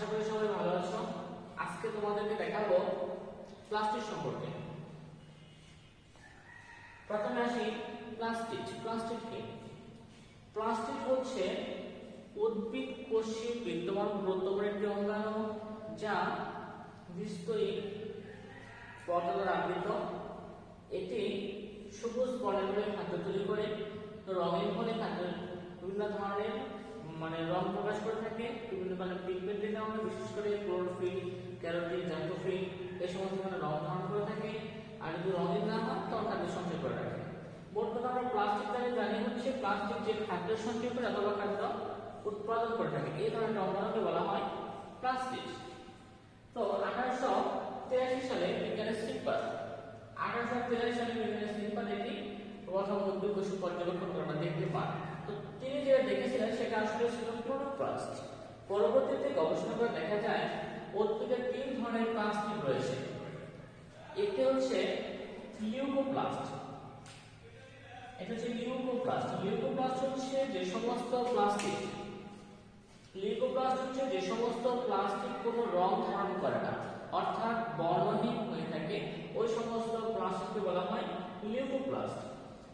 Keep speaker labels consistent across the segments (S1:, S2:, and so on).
S1: আশা করি সবাই ভালো আছো। আজকে তোমাদেরকে দেখাবো প্লাস্টিক সম্পর্কে। প্রথমে আসি প্লাস্টিক। প্লাস্টিক কি? প্লাস্টিক হচ্ছে উদ্ভিদ কোষে বিদ্যমান গুরুত্বপূর্ণ একটি অঙ্গাণু যা দ্বিস্তরী পদার্থ দ্বারা আবৃত। এটি সবুজ বর্ণের খাদ্য তৈরি করে, রঙিন হলে খাদ্য বিভিন্ন ধরনের রং প্রকাশ করে থাকে, বিভিন্ন ধরনের পিগমেন্টের কারণে, বিশেষ করে ক্লোরোফিল, ক্যারোটিন, জাইটোফিল এই সমস্ত রং ধারণ করে থাকে। আর যদি রঙিন না হয় তখন খাদ্য সঞ্চয় করে রাখে। মোট কথা আমরা প্লাস্টিক জানি হচ্ছে প্লাস্টিক যে খাদ্য সঞ্চয় করে অথবা খাদ্য উৎপাদন করে থাকে, এই ধরনের অঙ্গাণুকে বলা হয় প্লাস্টিক। তো 1883 সালে বিজ্ঞানী স্লিপার 1883 সালে বিজ্ঞানী স্লিপার এটি প্রথম উদ্ভিদ কোষ পর্যবেক্ষণ করে আমরা দেখতে পাই। তো তিনি যেটা দেখেছিলেন সেটা আসলে ছিল ক্লোরোপ্লাস্ট। পরবর্তীতে গবেষণা করে দেখা যায় উদ্ভিদের তিন ধরনের প্লাস্টিক রয়েছে। একটি হচ্ছে লিউকোপ্লাস্ট। এটা হচ্ছে লিউকোপ্লাস্ট। লিউকোপ্লাস্ট হচ্ছে যে সমস্ত প্লাস্টিক কোনো রং ধারণ করে না, অর্থাৎ বর্ণহীন হয়ে থাকে, ওই সমস্ত প্লাস্টিককে বলা হয় লিউকোপ্লাস্ট।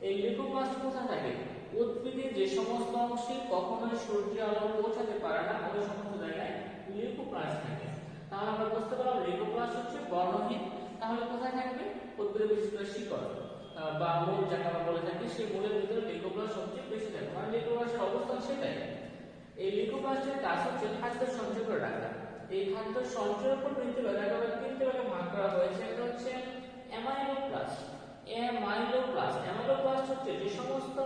S1: এই লিউকোপ্লাস্ট কোথায় থাকে? উদ্ভিদের যে সমস্ত অংশে কখনোই সূর্যের আলো পৌঁছাতে পারে না, ওই সমস্ত জায়গায় লিউকোপ্লাস্ট থাকে। তাহলে আমরা বুঝতে পারলাম লিউকোপ্লাস্ট হচ্ছে বর্ণহীন। তাহলে কোথায় থাকবে? উদ্ভিদের বিশেষ করে শিকড় বা মূল যাকে আমরা বলে থাকি, সেই মূলের ভিতরে লিউকোপ্লাস্ট সবচেয়ে বেশি থাকে, মানে লিউকোপ্লাস্টের অবস্থান সেটাই। এই লিউকোপ্লাস্টের কাজ হচ্ছে খাদ্য সঞ্চয় করে রাখা। এই খাদ্য সঞ্চয়ের উপর ভিত্তি করে একেবারে তিনটে ভাগে ভাগ করা হয়েছে। একটা হচ্ছে অ্যামাইলোপ্লাস্ট। অ্যামাইলোপ্লাস্ট হচ্ছে যে সমস্ত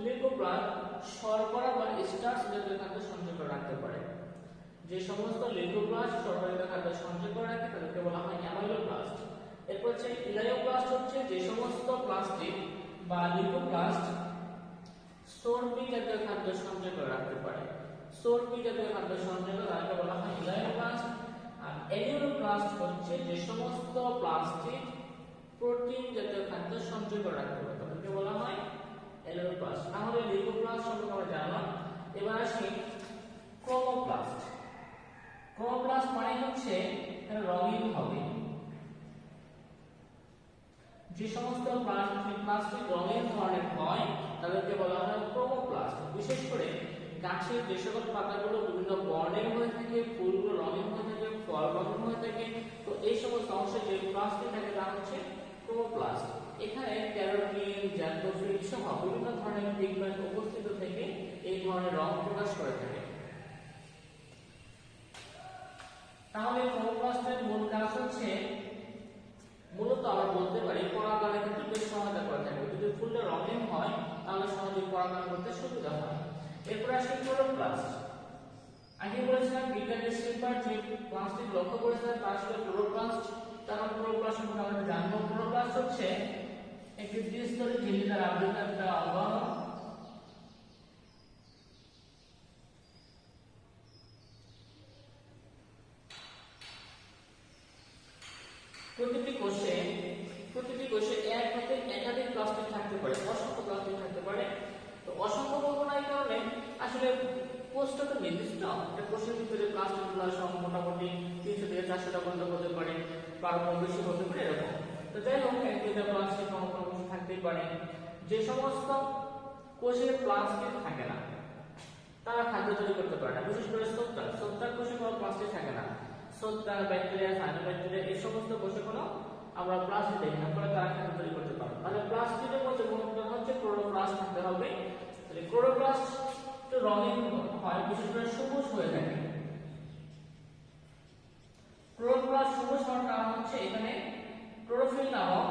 S1: লিউকোপ্লাস্ট শর্করা বা স্টার্চ জাতীয় খাদ্য সঞ্চয় করে রাখতে পারে। যে সমস্ত লিউকোপ্লাস্ট শর্করা জাতীয় খাদ্য সঞ্চয় করে রাখে তাদেরকে বলা হয় অ্যামাইলোপ্লাস্ট। এরপর হচ্ছে ইলায়োপ্লাস্ট, হচ্ছে যে সমস্ত প্লাস্টিক বা লিউকোপ্লাস্ট চর্বি জাতীয় খাদ্য সঞ্চয় করে রাখতে পারে। চর্বি জাতীয় খাদ্য সঞ্চয় করে তাকে বলা হয় ইলায়োপ্লাস্ট। আর অ্যালিউরোপ্লাস্ট হচ্ছে যে সমস্ত প্লাস্টিক প্রোটিন জাতীয় খাদ্য সঞ্চয় করে রাখতে পারে, তাদেরকে বলা হয় অ্যালিউরোপ্লাস্ট। তাহলে লিউকোপ্লাস্ট সম্পর্কে আমরা জানলাম। এবার আসি ক্রোমোপ্লাস্ট। ক্রোমোপ্লাস্ট মানে হচ্ছে রঙিন হবে। যে সমস্ত প্লাস্টিক রঙিন ধরনের হয় তাদেরকে বলা হয় ক্রোমোপ্লাস্ট। বিশেষ করে গাছের যে সকল পাতাগুলো বিভিন্ন বর্ণের হয়ে থাকে, ফুলগুলো রঙিন হয়ে থাকে, ফল রঙিন হয়ে থাকে, তো এই সমস্ত অংশে যে প্লাস্টিক থাকে তা হচ্ছে ক্রোমোপ্লাস্ট। এখানে ক্যারোটিন, জাইটোফিল সহ বিভিন্ন ধরনের পিগমেন্ট উপস্থিত থেকে এই ধরনের রং প্রকাশ করে থাকে। তাহলে ক্রোমোপ্লাস্টের মূল কাজ হচ্ছে মূলত আমরা বলতে পারি পরাগায়নের ক্ষেত্রে বেশ সহায়তা করে থাকে। যদি ফুলটা রঙিন হয় তাহলে সহজে পরাগায়ন করতে সুবিধা হয়। এরপর আসি ক্লোরোপ্লাস্ট। আগে বলেছিলাম বিজ্ঞানী স্লিপার যে প্লাস্টিক লক্ষ্য করেছিলেন তার ছিল ক্লোরোপ্লাস্ট। তারপর ক্লোরোপ্লাস্ট সম্পর্কে আমরা জানবো। ক্লোরোপ্লাস্ট হচ্ছে একটি দ্বিস্তরী ঝিল্লি দ্বারা আবৃত একটা অঙ্গাণু। প্রতিটি কোষে এক হতে একাধিক প্লাস্টিক থাকতে পারে, অসংখ্য প্লাস্টিক থাকতে পারে। তো অসংখ্য বলবো না, এই কারণে আসলে কোষটা তো নির্দিষ্ট। একটা কোষের ভিতরে প্লাস্টিকগুলো মোটামুটি 300 থেকে 400টা পর্যন্ত হতে পারে, কারো বেশি হতে পারে, এরকম। তো যাই হোক, এক দুইটা প্লাস্টিক কোষ থাকতেই পারে। যে সমস্ত কোষে প্লাস্টিক থাকে না তারা খাদ্য তৈরি করতে পারে না। বিশেষ করে ছত্রাক কোষে কোনো প্লাস্টিক থাকে না। ছত্রাক, ব্যাকটেরিয়া, সায়ানোব্যাকটেরিয়া এই সমস্ত কোষে কোনো আমরা প্লাস্টিক দেখি না, ফলে তারা খাদ্য তৈরি করতে পারে। তাহলে প্লাস্টিকের মধ্যে গুণটা হচ্ছে ক্লোরোপ্লাস্ট থাকতে হবে। তাহলে ক্লোরোপ্লাস্ট তো রঙিন হয়, বিশেষ করে সবুজ হয়ে থাকে। ক্লোরোপ্লাস্ট সবুজ হওয়ার কারণ হচ্ছে এখানে ক্লোরোফিল নামক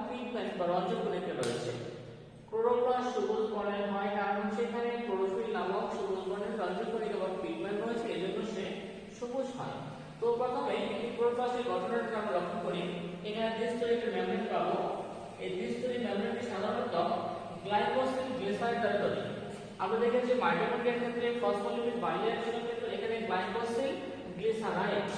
S1: পিগমেন্ট বা রঞ্জক কণিকা রয়েছে। ক্লোরোপ্লাস্ট সবুজ বর্ণের হয় কারণ হচ্ছে এখানে ক্লোরোফিল নামক সবুজ বর্ণের রঞ্জক কণিকা বা পিগমেন্ট রয়েছে, এজন্য সে সবুজ হয়। তো প্রথমে এই ক্লোরোপ্লাস্টের গঠনটা আমরা লক্ষ্য করি। এখানে দ্বিস্তরী একটা মেমব্রেন পাবো। এই দ্বিস্তরী মেমব্রেনটি সাধারণত গ্লাইকোসিল গ্লিসারাইড দ্বারা তৈরি। আমরা দেখেছি মাইটোকন্ড্রিয়ার ক্ষেত্রে ফসফোলিপিড বাইন্ডার ছিল, কিন্তু এখানে গ্লাইকোসিল গ্লিসারাইড।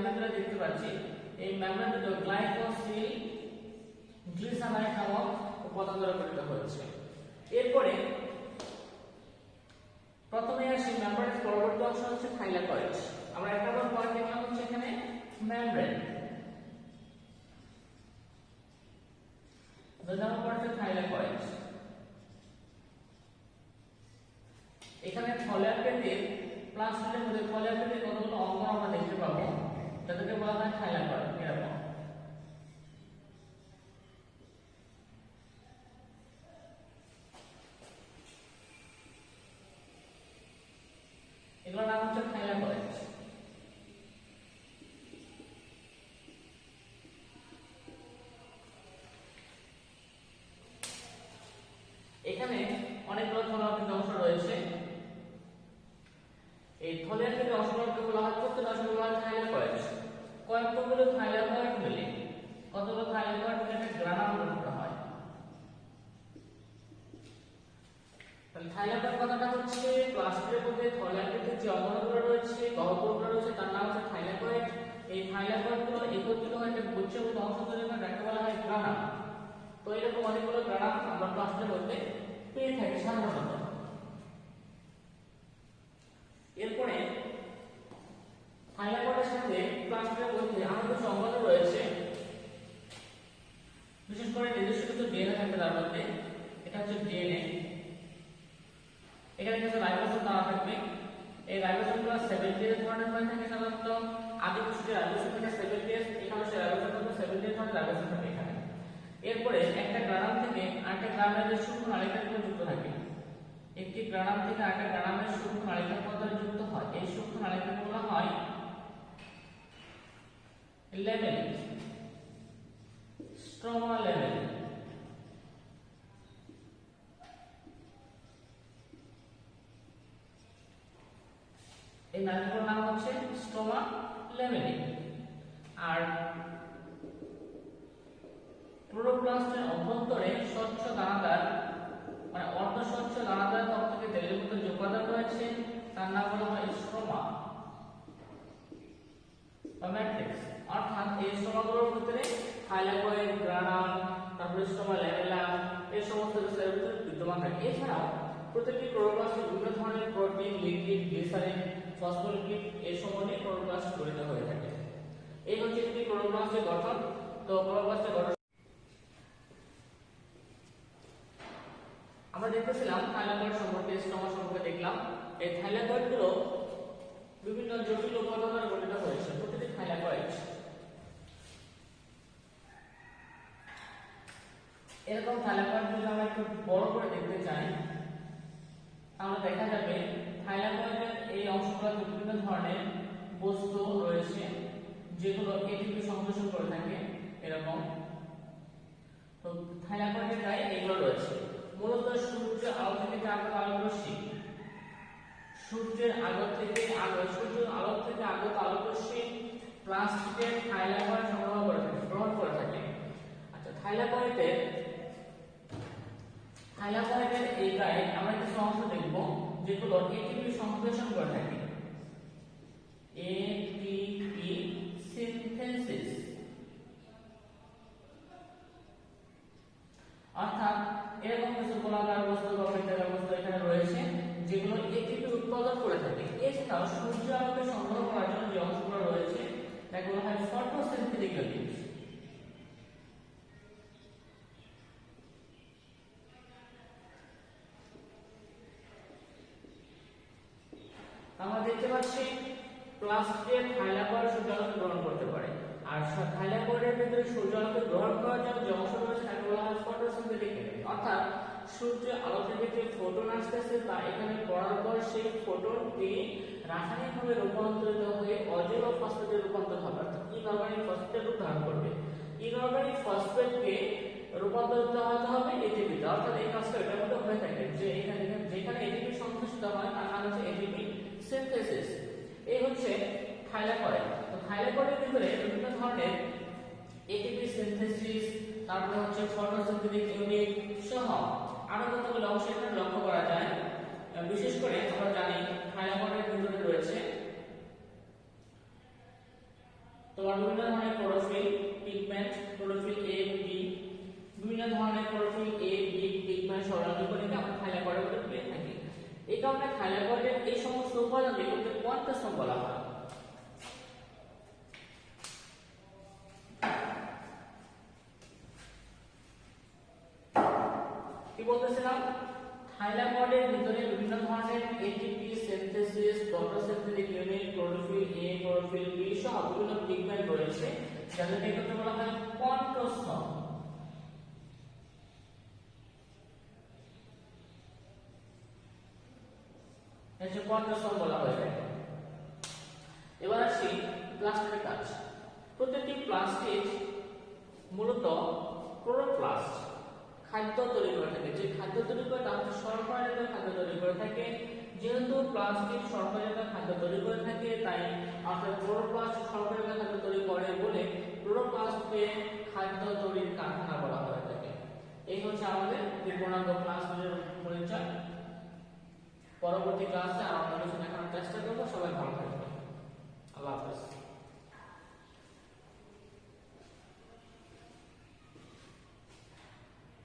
S1: মেমব্রেন দেখতে পাচ্ছি, এই মেমব্রেন দুটো গ্লাইকোসিল গ্লিসারাইড নামক উপাদান দ্বারা গঠিত হয়েছে। এরপরে প্রথমে আসি মেমব্রেনের পরবর্তী অংশ হচ্ছে থাইলাকয়েড। আমরা এক নম্বর পয়েন্ট দেখলাম হচ্ছে এখানে মেমব্রেন, দুই নম্বর পয়েন্ট হচ্ছে থাইলাকয়েড। এখানে থলিয়াকৃতির প্লাস্টিকের মধ্যে থলিয়াকৃতির কতগুলো অঙ্গ আমরা দেখতে পাবো, যাদেরকে বলা হয় থাইলাকয়েড। এরকম এগুলোর নাম হচ্ছে থাইলাকয়েড। এখানে অনেকগুলো থলিয়াকৃতির অংশ রয়েছে। এই থলিয়াকৃতির অংশগুলোকে বলা হয়, প্রত্যেক অংশকে বলা হয় থাইলাকয়েড। কয়েকগুলো থাইলাকয়েড মিলে, কতগুলো থাইলাকয়েড মিলে একটা গ্রানাম গঠিত হয়। তাহলে থাইলাকয়েড কথাটা হচ্ছে প্লাস্টিকের মধ্যে থলিয়াকৃতির যে অঙ্গগুলো রয়েছে, গহ্বরগুলো রয়েছে, তার নাম হচ্ছে থাইলাকয়েড। এই থাইলাকয়েডগুলো একত্রিত হয়ে একটা গুচ্ছের মতো অংশ তৈরি করে যাকে বলা হয় গ্রানাম। তো এরকম অনেকগুলো গ্রানাম আমরা প্লাস্টিকের মধ্যে পেয়ে থাকি সাধারণত। এরপরে থাইলাকয়েডের সাথে প্লাস্টিকের মধ্যে আরো কিছু অঙ্গ রয়েছে, বিশেষ করে নিজস্ব কিছু ডিএনএ থাকে তার মধ্যে। এটা হচ্ছে ডিএনএ। এখানে কিছু রাইবোসোম দেওয়া থাকবে। এই রাইবোসোমগুলো 70 ধরনের হয়ে থাকে সাধারণত। আগে কিছু রাইবোসোম থাকে 70, এখানে সে রাইবোসোমগুলো 70 ধরনের রাইবোসোম থাকে এখানে। এরপরে একটা গ্রানাম থেকে আরেকটা গ্রানামের সূক্ষ্ম নালিকাগুলো যুক্ত থাকে। একটি গ্রানাম থেকে আরেকটা গ্রানামের সূক্ষ্ম নালিকা পর্যন্ত যুক্ত হয়। এই সূক্ষ্ম নালিকাগুলো হয় লেভেল, স্ট্রোমা লেভেল। এই নালিকাগুলোর নাম হচ্ছে স্ট্রোমা লেভেলিং। আর ক্লোরোপ্লাস্টের অভ্যন্তরে স্বচ্ছ দানাদার মানে অর্ধ স্বচ্ছ দানাদার থেকে তেলের মতো যে উপাদান রয়েছে তার নাম বলা হয় স্ট্রোমা বা ম্যাট্রিক্স। অর্থাৎ এই স্ট্রোমাগুলোর ভিতরে থাইলাকয়েড, গ্রানাম, তারপরে স্ট্রোমা ল্যামেলা এই সমস্ত সেলের ভিতরে বিদ্যমান থাকে। এছাড়াও প্রতিটি ক্লোরোপ্লাস্টে বিভিন্ন ধরনের প্রোটিন, লিপিড, গ্লিসারিন, ফসফোলিপিড এই সমন্বয়ে ক্লোরোপ্লাস্ট গঠিত হয়ে থাকে। এই হচ্ছে একটি ক্লোরোপ্লাস্টের গঠন। তো ক্লোরোপ্লাস্টের গঠন আমরা দেখতেছিলাম থাইলাকয়েড সম্পর্কে, স্ট্রোমা সম্পর্কে দেখলাম। এই থাইলাকয়েড গুলো বিভিন্ন জটিল উপাদান দ্বারা গঠিত হয়েছে। প্রতিটি থাইলাকয়েড এরকম থাইলাকয়েড যদি আমরা একটু বড় করে দেখতে চাই তাহলে দেখা যাবে থাইলাকয়েডের এই অংশগুলোতে বিভিন্ন ধরনের বস্তু রয়েছে যেগুলো এটিপি সংশ্লেষণ করে থাকে এরকম। তো থাইলাকয়েডের গায়ে এগুলো রয়েছে। মূলত সূর্যের আলো থেকে আগত আলোক রশ্মি, সূর্যের আলো থেকে আগত আলোক রশ্মি প্লাস্টিকের থাইলাকয়েড সংগ্রহ করে থাকে, গ্রহণ করে থাকে। আচ্ছা, থাইলাকয়েডের এই গায়ে আমরা কিছু অংশ দেখব যেগুলো এটিপি সংশ্লেষণ করে থাকে। এটিপি সিনথেসিস, অর্থাৎ এরকম কিছু গোলাকার বস্তু বা বৃত্তাকার বস্তু এখানে রয়েছে যেগুলো এটিপি উৎপাদন করে থাকে। এছাড়াও সূর্য আলোকে সংগ্রহ করার জন্য যে অংশগুলো রয়েছে তাকে বলা হয় ফটোসিনথেটিক ইউনিট। আমরা দেখতে পাচ্ছি প্লাস্টিকের থাইলাকয়েড সূর্যালোকে গ্রহণ করতে পারে। আর থাইলাকয়েডের ভিতরে সূর্যালোকে গ্রহণ করার জন্য যে অংশ রয়েছে তাকে বলা হয় ফটোসিনথেটিক ইউনিট। অর্থাৎ সূর্যের আলো থেকে যে ফোটন আসতেছে তা এখানে পড়ার পর সেই ফোটনটি রাসায়নিকভাবে রূপান্তরিত হয়ে অজৈব ফসফেটে রূপান্তর হবে, অর্থাৎ ইনঅর্গানিক ফসফেট রূপ ধারণ করবে। ইনঅর্গানিক ফসফেটকে রূপান্তরিত হতে হবে এটিপিতে। অর্থাৎ এই কাজটা এটার মধ্যে হয়ে থাকে যে যেখানে এটিপি সংশ্লেষিত হয় তার নাম হচ্ছে এটিপি সিনথেসিস। এই হচ্ছে থাইলাকয়েড। তো থাইলাকয়েডের ভিতরে বিভিন্ন ধরনের এটিপি সিনথেসিস, তারপরে হচ্ছে ফটোসিনথেটিক ইউনিট সহ আরো কতগুলো অংশ এখানে লক্ষ্য করা যায়। বিশেষ করে আমরা জানি থাইলাকয়েডের ভিতরে রয়েছে তোমার বিভিন্ন ধরনের chlorophyll pigment, chlorophyll A B, বিভিন্ন ধরনের ক্লোরোফিল এ বি পিগমেন্ট সংরক্ষণকে আমরা থাইলাকয়েডের মধ্যে পেয়ে থাকি। এই কারণে থাইলাকয়েডের এই সমস্ত উপাদানকে কোয়ান্টাসম বলা হয়। কি বলতেছিলাম, থাইলাকয়েডের ভিতরে বিভিন্ন ধরনের ATP synthesis, photosynthetic unit, chlorophyll A, chlorophyll B সহ বিভিন্ন পিগমেন্ট রয়েছে, যাদেরকে একত্রে বলা হয় কোয়ান্টাসম। এসে কোয়ান্টাসম বলা হয় থাকে। এবার আসি প্লাস্টিকের কাজ। প্রত্যেকটি প্লাস্টিক মূলত ক্লোরোপ্লাস্ট খাদ্য তৈরি করে থাকে। যে খাদ্য তৈরি করে তা হচ্ছে শর্করা জাতীয় খাদ্য তৈরি করে থাকে। যেহেতু প্লাস্টিক শর্করা জাতীয় খাদ্য তৈরি করে থাকে, তাই অর্থাৎ ক্লোরোপ্লাস্ট শর্করা জাতীয় খাদ্য তৈরি করে বলে ক্লোরোপ্লাস্টকে খাদ্য তৈরির কারখানা বলা হয়ে থাকে। এই হচ্ছে আমাদের পূর্ণাঙ্গ প্লাস্টিকের পরিচয়। পরবর্তী ক্লাসে আমরা কিছু দেখানোর চেষ্টা করবো। সবাই